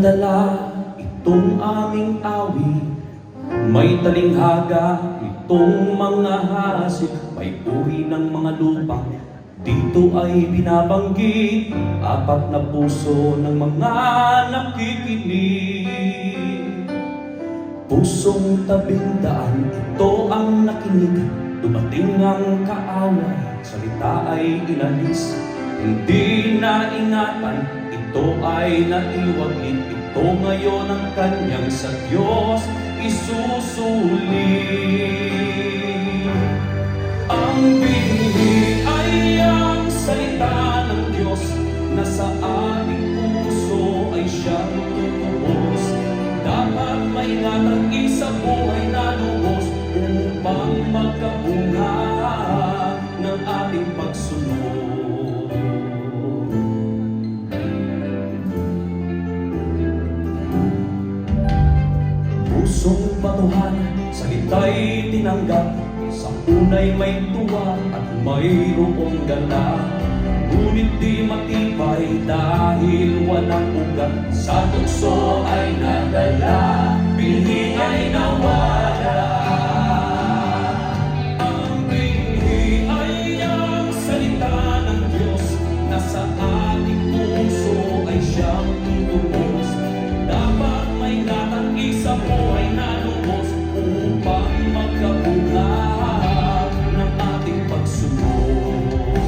dala itong aming awit, may talinghaga itong mga hasik, may uri ng mga lupa. Dito ay binabanggit apat na puso ng mga nakikinig. Pusong tabing-daan, ito ang nakinig. Dumating ang kaaway, salita ay inalis. Hindi na ingatan, ito ay naiwaglit. Ito ngayon ang kanyang sa Diyos isusulit. Ang binhi ay ang salita ng Diyos, na sa ating puso ay siyang tutubos. Dapat may natanggi sa buhay na lubos, upang magkabunga ng ating pagsunod. Pusong batuhan, salita'y tinanggap. Sa unay may tuwa at mayroong gala, ngunit di matibay dahil walang ugat. Sa tukso ay nadala, binhi ay nawala. Ang binhi ay ang salita ng Diyos, na sa ating puso ay siyang tutubos. Dapat may natanggi sa buhay na lubos, upang magkabunga ng ating pagsunod.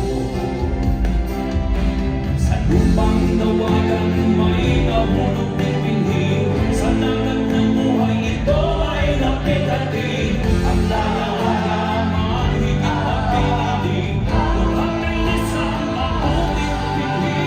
Sa lupang dawagan may nahulog ng binhi, sa nagat ng buhay ito ay napitating. Ang lalaman higit na pinilig, lahat ay isang mabuting binhi.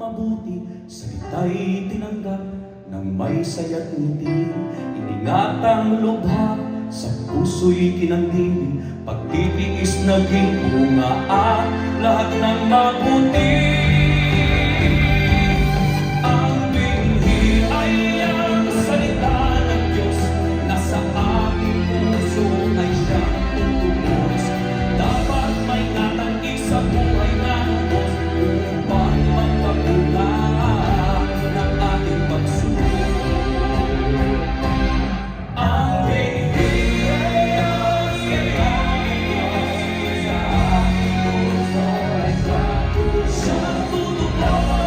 Mabuti, salita'y tinanggap ng may saya't ngiti. Iningatang lubha, sa puso'y kinanding, pagtitiis naging bunga at lahat ng mabuti. Ang binhi ay ang salita ng Diyos, na sa ating puso ay siyang tutubos. Dapat may natanggi sa buhay na lubos, upang magpabunga ng ating pagsunod. Ang binhi ay ang salita ng Diyos, na sa ating puso ay siyang tutubos.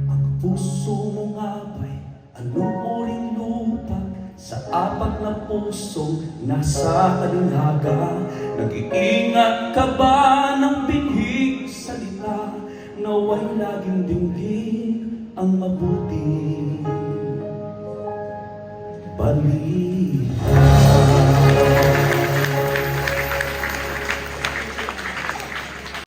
Ang puso mo nga ba'y anong uring lupa? Sa apat na pusong nasa talinghaga, nag-iingat ka ba ng binhig salita? Naway laging dinggin ang mabuti balita.